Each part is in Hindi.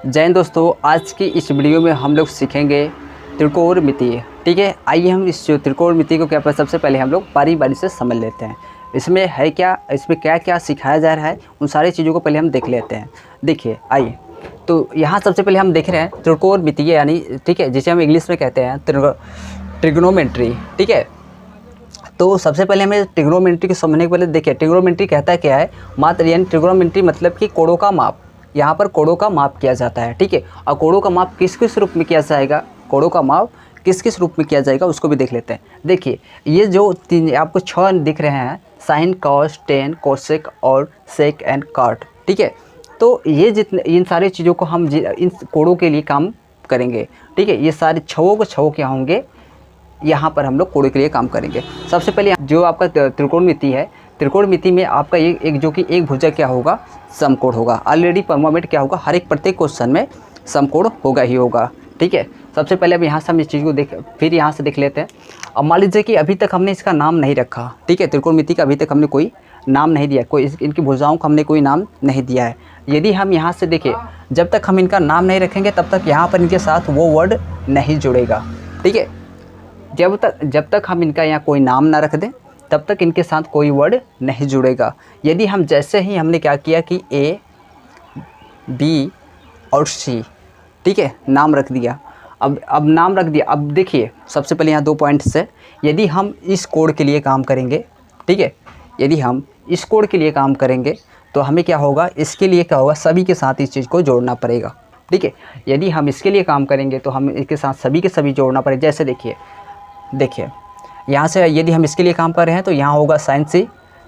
जय हिंद दोस्तों, आज की इस वीडियो में हम लोग सीखेंगे त्रिकोणमिति। ठीक है, आइए हम इस जो त्रिकोणमिति को क्या पता सबसे पहले हम लोग बारी बारी से समझ लेते हैं। इसमें है क्या, इसमें क्या क्या सिखाया जा रहा है, उन सारी चीज़ों को पहले हम देख लेते हैं। देखिए आइए, तो यहाँ सबसे पहले हम देख रहे हैं त्रिकोणमिति यानी, ठीक है, जिसे हम इंग्लिश में कहते हैं ट्रिग्नोमेट्री। ठीक है, तो सबसे पहले हमें ट्रिग्नोमेट्री को समझने के पहले देखिए ट्रिग्नोमेट्री कहता क्या है। मात्र यानी ट्रिग्नोमेट्री मतलब कि कोणों का माप, यहाँ पर कोणों का माप किया जाता है। ठीक है, और कोणों का माप किस किस रूप में किया जाएगा, कोणों का माप किस किस रूप में किया जाएगा उसको भी देख लेते हैं। देखिए ये जो तीन आपको 6 दिख रहे हैं, साइन, कॉस, टेन, कोसेक और सेक एंड कॉट। ठीक है, तो ये जितने इन सारी चीज़ों को हम इन कोणों के लिए काम करेंगे। ठीक है, ये सारे छवों क्या होंगे, यहाँ पर हम लोग कोणों के लिए काम करेंगे। सबसे पहले जो आपका त्रिकोणमिति है, त्रिकोणमिति में आपका एक जो कि एक भुजा क्या होगा, समकोण होगा। ऑलरेडी परमानेंट क्या होगा, हर एक प्रत्येक क्वेश्चन में समकोण होगा ही होगा। ठीक है, सबसे पहले अब यहाँ से हम इस चीज़ को फिर यहाँ से देख लेते हैं। अब मान लीजिए कि अभी तक हमने इसका नाम नहीं रखा। ठीक है, त्रिकोणमिति का अभी तक हमने कोई नाम नहीं दिया, कोई इनकी भुजाओं का हमने कोई नाम नहीं दिया है। यदि हम यहाँ से देखें, जब तक हम इनका नाम नहीं रखेंगे तब तक यहाँ पर इनके साथ वो वर्ड नहीं जुड़ेगा। ठीक है, जब तक हम इनका यहाँ कोई नाम ना रख दें तब तक इनके साथ कोई वर्ड नहीं जुड़ेगा। यदि हम जैसे ही हमने क्या किया कि ए, बी और सी, ठीक है, नाम रख दिया। अब नाम रख दिया। अब देखिए सबसे पहले यहाँ 2 पॉइंट्स है। यदि हम इस कोड के लिए काम करेंगे, ठीक है, यदि हम इस कोड के लिए काम करेंगे तो हमें क्या होगा, इसके लिए क्या होगा, सभी के साथ इस चीज़ को जोड़ना पड़ेगा। ठीक है, यदि हम इसके लिए काम करेंगे तो हम इसके साथ सभी के सभी जोड़ना पड़ेगा। जैसे देखिए यहाँ से यदि हम इसके लिए काम कर रहे हैं तो यहाँ होगा साइन सी,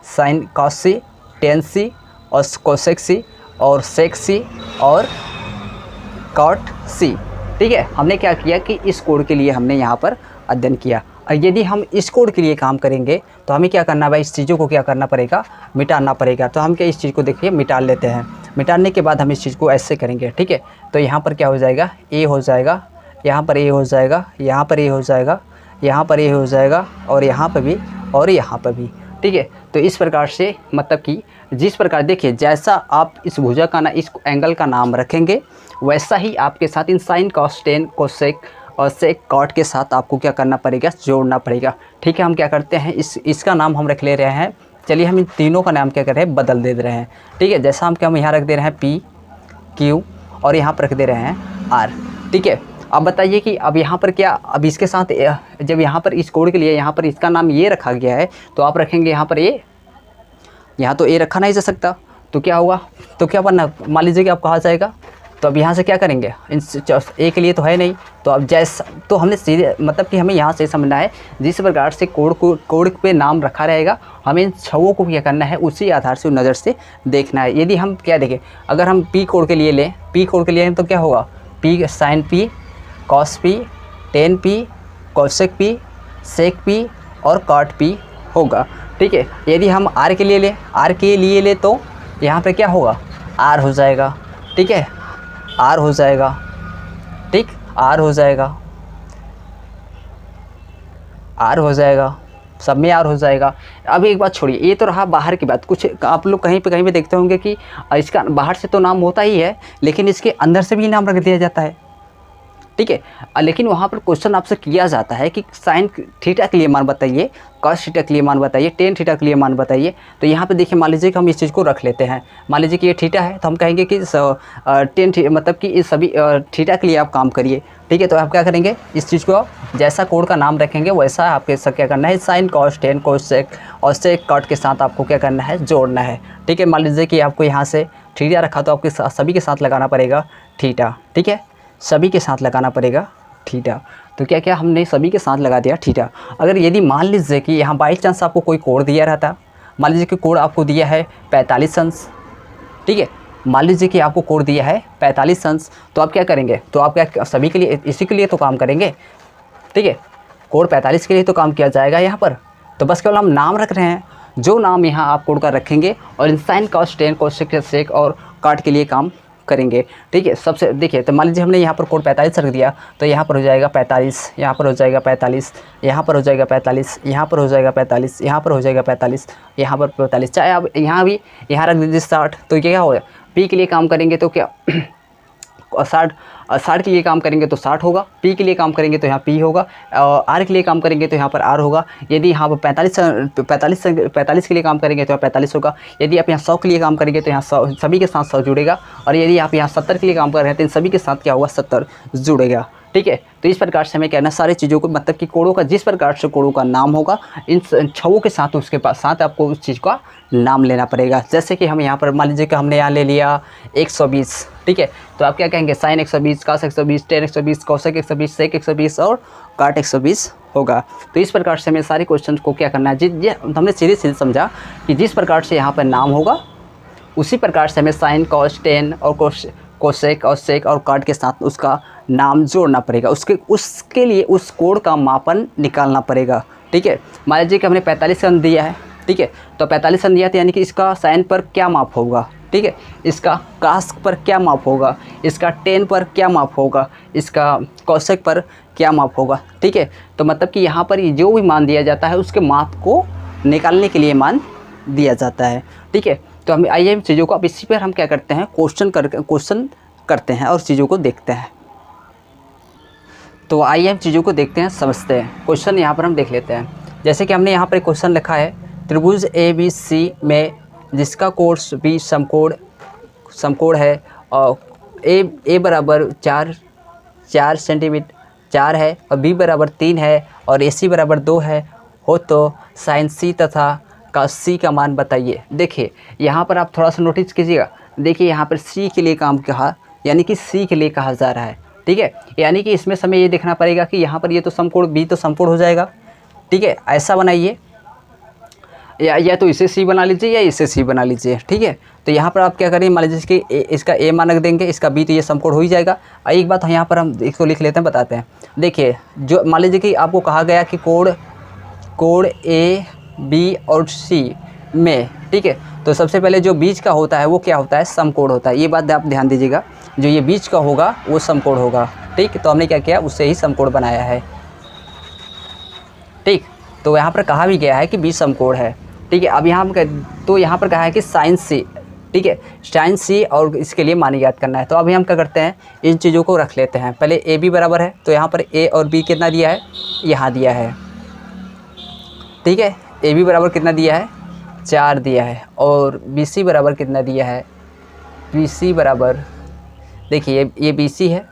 साइन कॉस सी, टेन सी और कोसेक सी और सेक सी और कॉट सी। ठीक है, हमने क्या किया कि इस कोड के लिए हमने यहाँ पर अध्ययन किया। और यदि हम इस कोड के लिए काम करेंगे तो हमें क्या करना है, इस चीज़ों को क्या करना पड़ेगा, मिटाना पड़ेगा। तो हम क्या इस चीज़ को देखिए मिटा लेते हैं। मिटाने के बाद हम इस चीज़ को ऐसे करेंगे। ठीक है, तो यहाँ पर क्या हो जाएगा, ए हो जाएगा, यहाँ पर ए हो जाएगा, यहाँ पर ए हो जाएगा, यहाँ पर ये हो जाएगा और यहाँ पर भी और यहाँ पर भी। ठीक है, तो इस प्रकार से मतलब कि जिस प्रकार देखिए जैसा आप इस भुजा का इस एंगल का नाम रखेंगे वैसा ही आपके साथ इन साइन, कॉस, टेन, कोसेक और सेक, कॉट के साथ आपको क्या करना पड़ेगा, जोड़ना पड़ेगा। ठीक है, हम क्या करते हैं, इसका नाम हम रख ले रहे हैं। चलिए हम इन तीनों का नाम क्या कर रहे हैं, बदल दे रहे हैं। ठीक है, जैसा हम यहाँ रख दे रहे हैं पी, क्यू और यहाँ पर रख दे रहे हैं आर। ठीक है, अब बताइए कि अब यहाँ पर क्या, अब इसके साथ जब यहाँ पर इस कोड के लिए यहाँ पर इसका नाम ये रखा गया है तो आप रखेंगे यहाँ पर ए, यहाँ तो ए रखा नहीं जा सकता, तो क्या होगा, तो क्या बनना, मान लीजिए कि आप कहा जाएगा। तो अब यहाँ से क्या करेंगे, इन ए के लिए तो है नहीं, तो अब जैसा तो हमने सीधे मतलब कि हमें यहाँ से समझना है जिस प्रकार से कोड पे नाम रखा रहेगा हमें इन छवों को क्या करना है, उसी आधार से नज़र से देखना है। यदि हम क्या देखें, अगर हम पी कोड के लिए लें, पी कोड के लिए तो क्या होगा, P sine P, cos P, tan P, cosec P, sec P और कॉट पी होगा। ठीक है, यदि हम आर के लिए लें, आर के लिए ले तो यहाँ पे क्या होगा, आर हो जाएगा। ठीक है, आर हो जाएगा, ठीक, आर हो जाएगा, आर हो जाएगा, सब में आर हो जाएगा। अब एक बात छोड़िए, ये तो रहा बाहर की बात। कुछ आप लोग कहीं पे देखते होंगे कि इसका बाहर से तो नाम होता ही है लेकिन इसके अंदर से भी नाम रख दिया जाता है। ठीक है, लेकिन वहाँ पर क्वेश्चन आपसे किया जाता है कि साइन थीटा के लिए मान बताइए, कॉस थीटा के लिए मान बताइए, टेन थीटा के लिए मान बताइए। तो यहाँ पे देखिए मान लीजिए कि हम इस चीज़ को रख लेते हैं। मान लीजिए कि ये थीटा है तो हम कहेंगे कि मतलब कि इस सभी थीटा के लिए आप काम करिए। ठीक है, तो आप क्या करेंगे, इस चीज़ को जैसा कोड का नाम रखेंगे वैसा आपके साथ क्या करना है, साइन, कॉस, टेन, कोसेक और सेक, कॉट के साथ आपको क्या करना है, जोड़ना है। ठीक है, मान लीजिए कि आपको यहाँ से थीटा रखा तो आपके सभी के साथ लगाना पड़ेगा थीटा। ठीक है, सभी के साथ लगाना पड़ेगा थीटा। तो क्या क्या हमने सभी के साथ लगा दिया थीटा। अगर यदि मान लीजिए कि यहाँ बाई चांस आपको कोई कोड दिया रहता, मान लीजिए कि कोड आपको दिया है 45 अंश। ठीक है, मान लीजिए कि आपको कोड दिया है 45 अंश, तो आप क्या करेंगे, तो आप क्या सभी के लिए इसी के लिए तो काम करेंगे। ठीक है, कोड 45 के लिए तो काम किया जाएगा यहाँ पर। तो बस केवल हम नाम रख रहे हैं, जो नाम यहाँ आप कोड का रखेंगे और इन साइन, कॉस, टेन, कोसेक, सेक और कॉट के लिए काम करेंगे। ठीक है, सबसे देखिए तो मान लीजिए हमने यहाँ पर कोड 45 रख दिया तो यहाँ पर हो जाएगा 45, यहाँ पर हो जाएगा 45, यहाँ पर हो जाएगा 45, यहाँ पर हो जाएगा 45, यहाँ पर हो जाएगा 45, यहाँ पर 45। चाहे आप यहाँ भी यहाँ रख दीजिए 60, तो क्या होगा, पी के लिए काम करेंगे तो क्या 60 के लिए काम करेंगे तो 60 होगा, P के लिए काम करेंगे तो यहाँ P होगा, R के लिए काम करेंगे तो यहाँ पर R होगा। यदि यहाँ पर 45 के लिए काम करेंगे तो यहाँ 45 होगा। यदि आप यहाँ 100 के लिए काम करेंगे तो यहाँ 100 सभी के साथ 100 जुड़ेगा, और यदि आप यहाँ 70 के लिए काम कर रहे हैं तो इन सभी के साथ क्या होगा, 70 जुड़ेगा। ठीक है, तो इस प्रकार से हमें कहना सारी चीज़ों को, मतलब कि कोड़ों का जिस प्रकार से कोड़ों का नाम होगा, इन छवों के साथ उसके पास साथ आपको उस चीज़ का नाम लेना पड़ेगा। जैसे कि हम यहाँ पर मान लीजिए कि हमने यहाँ ले लिया 120, ठीक है, तो आप क्या कहेंगे, साइन 120, कास 120, टेन 120, कौशक 120, सेक 120 और काट 120 होगा। तो इस प्रकार से हमें सारे क्वेश्चन को क्या करना है, हमने सीधे समझा कि जिस प्रकार से यहाँ पर नाम होगा उसी प्रकार से हमें साइन, कॉस, टेन और कोसेक और सेक और काट के साथ उसका नाम जोड़ना पड़ेगा। उसके लिए उस कोण का मापन निकालना पड़ेगा। ठीक है, मान लीजिए कि हमने 45 रन दिया है, ठीक है, तो 45 रन दिया था, यानी कि इसका साइन पर क्या माप होगा, ठीक है, इसका कास पर क्या माप होगा, इसका टेन पर क्या माप होगा, इसका कौशक पर क्या माप होगा। ठीक है, तो मतलब कि यहाँ पर जो भी मान दिया जाता है उसके माप को निकालने के लिए मान दिया जाता है। ठीक है, तो हम आइए इन चीज़ों को, अब इसी पर हम क्या करते हैं, क्वेश्चन करते हैं और चीज़ों को देखते हैं। तो आइए हम चीज़ों को देखते हैं, समझते हैं। क्वेश्चन यहाँ पर हम देख लेते हैं। जैसे कि हमने यहाँ पर एक क्वेश्चन लिखा है, त्रिभुज ABC में जिसका कोण B समकोण है और ए बराबर 4 सेंटीमीटर 4 है और B बराबर 3 है और AC बराबर 2 है हो, तो साइन C तथा cos C का मान बताइए। देखिए यहाँ पर आप थोड़ा सा नोटिस कीजिएगा, देखिए यहाँ पर C के लिए काम कहा, यानी कि C के लिए कहा जा रहा है। ठीक है, यानी कि इसमें समय ये देखना पड़ेगा कि यहाँ पर ये तो समकोण B तो समकोण हो जाएगा। ठीक है, ऐसा बनाइए, या तो इसे C बना लीजिए या इसे C बना लीजिए। ठीक है, तो यहाँ पर आप क्या करें, मान लीजिए कि इसका A मानक देंगे, इसका B, तो ये समकोण हो ही जाएगा। एक बात यहाँ पर हम इसको लिख लेते हैं, बताते हैं। देखिए जो मान लीजिए कि आपको कहा गया कि कोण A, B और C में, ठीक है, तो सबसे पहले जो बीच का होता है वो क्या होता है, समकोण होता है। ये बात आप ध्यान दीजिएगा, जो ये बीच का होगा वो समकोण होगा। ठीक, तो हमने क्या किया, उससे ही समकोण बनाया है। ठीक, तो यहाँ पर कहा भी गया है कि B समकोण है। ठीक है, अब यहाँ तो यहाँ पर कहा है कि साइन C, ठीक है, साइन C और इसके लिए मान ज्ञात करना है। तो अभी हम क्या करते हैं, इन चीज़ों को रख लेते हैं। पहले AB बराबर है, तो यहाँ पर A और B कितना दिया है, यहाँ दिया है। ठीक है, AB बराबर कितना दिया है, 4 दिया है, और BC बराबर कितना दिया है, BC बराबर, देखिए ये BC है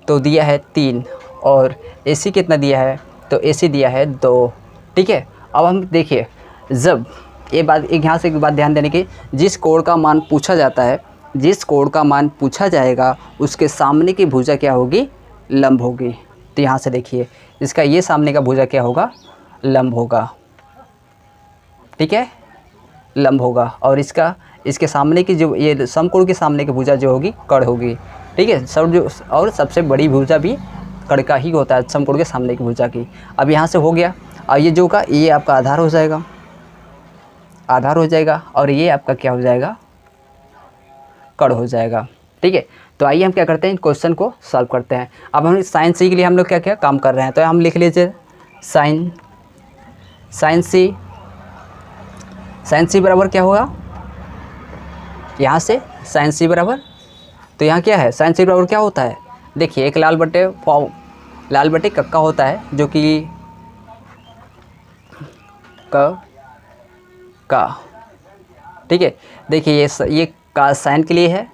तो दिया है 3, और AC कितना दिया है, तो AC दिया है 2। ठीक है, अब हम देखिए, जब ये बात यहाँ से एक बात ध्यान देने की, जिस कोण का मान पूछा जाता है, जिस कोण का मान पूछा जाएगा उसके सामने की भुजा क्या होगी, लंब होगी। तो यहाँ से देखिए, इसका ये सामने का भुजा क्या होगा, लंब होगा। ठीक है, लंब होगा, और इसके सामने की जो ये समकोण के सामने की भुजा जो होगी, कड़ होगी। ठीक है, और सबसे बड़ी भुजा भी कड़ का ही होता है, समकोण के सामने की भुजा की। अब यहाँ से हो गया, और ये जो का ये आपका आधार हो जाएगा, और ये आपका क्या हो जाएगा, कड़ हो जाएगा। ठीक है, तो आइए हम क्या करते हैं, इन क्वेश्चन को सॉल्व करते हैं। अब हम साइन C के लिए हम लोग क्या क्या काम कर रहे हैं, तो हम लिख लीजिए साइन C बराबर क्या होगा, यहाँ से साइन C बराबर, तो यहाँ क्या है, साइन C बराबर क्या होता है, देखिए एक लाल बटे कक्का होता है, जो कि का। ठीक है, देखिए ये का साइन के लिए है,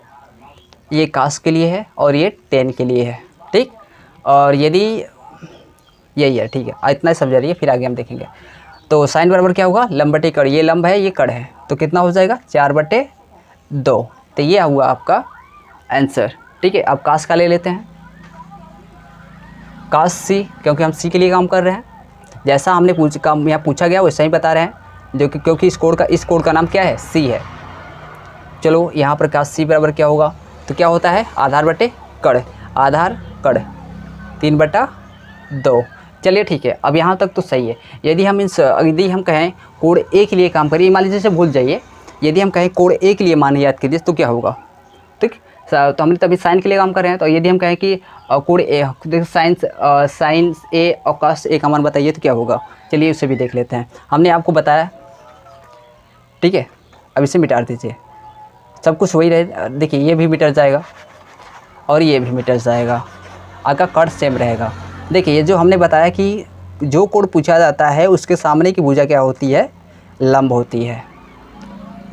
ये कास के लिए है, और ये टेन के लिए है। ठीक, और यदि यही है, ठीक है, इतना ही समझा रही है, फिर आगे हम देखेंगे। तो साइन बराबर क्या होगा, लंब बटे कड़, ये लंब है ये कड़ है, तो कितना हो जाएगा, 4/2। तो ये हुआ आपका आंसर। ठीक है, अब कास का ले लेते हैं, कास C, क्योंकि हम C के लिए काम कर रहे हैं, जैसा हमने यहाँ पूछा गया वैसा ही बता रहे हैं, जो कि क्योंकि इस कोड का नाम क्या है, C है। चलो यहाँ पर कास C बराबर क्या होगा, तो क्या होता है, आधार बटे कड़, 3/2। चलिए ठीक है, अब यहाँ तक तो सही है। यदि हम कहें कोड A के लिए काम करिए, मान लीजिए, भूल जाइए, यदि हम कहें कोड A के लिए मान याद कीजिए तो क्या होगा। ठीक, तो हमने तभी साइन के लिए काम कर रहे हैं, तो यदि हम कहें कि कोड A, देखिए साइन A और कास A का मान बताइए तो क्या होगा। चलिए उसे भी देख लेते हैं, हमने आपको बताया। ठीक है, अब इसे मिटा दीजिए, सब कुछ वही रहे, देखिए ये भी मिट जाएगा, और ये भी मिट जाएगा, आपका कड़ सेम रहेगा। देखिए ये जो हमने बताया कि जो कोण पूछा जाता है उसके सामने की भुजा क्या होती है, लंब होती है।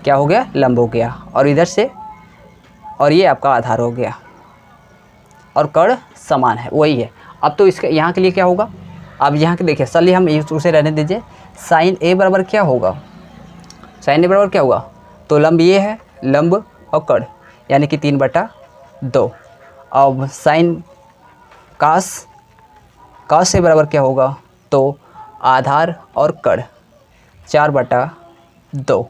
क्या हो गया, लंब हो गया। और इधर से, और ये आपका आधार हो गया, और कड़ समान है, वही है। अब तो इसका यहाँ के लिए क्या होगा, अब यहाँ के देखिए चलिए हम उसे रहने दीजिए। साइन ए बराबर क्या होगा, साइन ए बराबर क्या होगा, तो लंब ये है, लंब और कड़ यानी कि 3/2। अब साइन कास, कास ए बराबर क्या होगा, तो आधार और कड़ 4/2।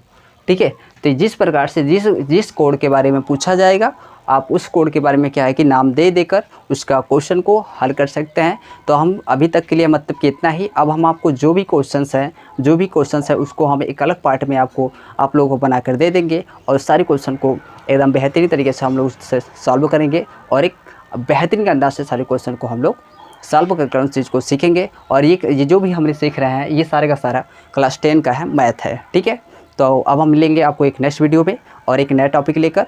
ठीक है। तो जिस प्रकार से जिस कोण के बारे में पूछा जाएगा, आप उस कोड के बारे में क्या है कि नाम दे देकर उसका क्वेश्चन को हल कर सकते हैं। तो हम अभी तक के लिए मतलब कि इतना ही। अब हम आपको जो भी क्वेश्चंस है उसको हम एक अलग पार्ट में आप लोगों को बनाकर दे देंगे, और सारे क्वेश्चन को एकदम बेहतरीन तरीके से हम लोग उससे सॉल्व करेंगे, और एक बेहतरीन के अंदाज से सारे क्वेश्चन को हम लोग सॉल्व कर उस चीज़ को सीखेंगे। और ये जो भी हमने सीख रहे हैं ये सारे का सारा क्लास 10 का है, मैथ है। ठीक है। तो अब हम मिलेंगे आपको एक नेक्स्ट वीडियो में और एक नया टॉपिक लेकर।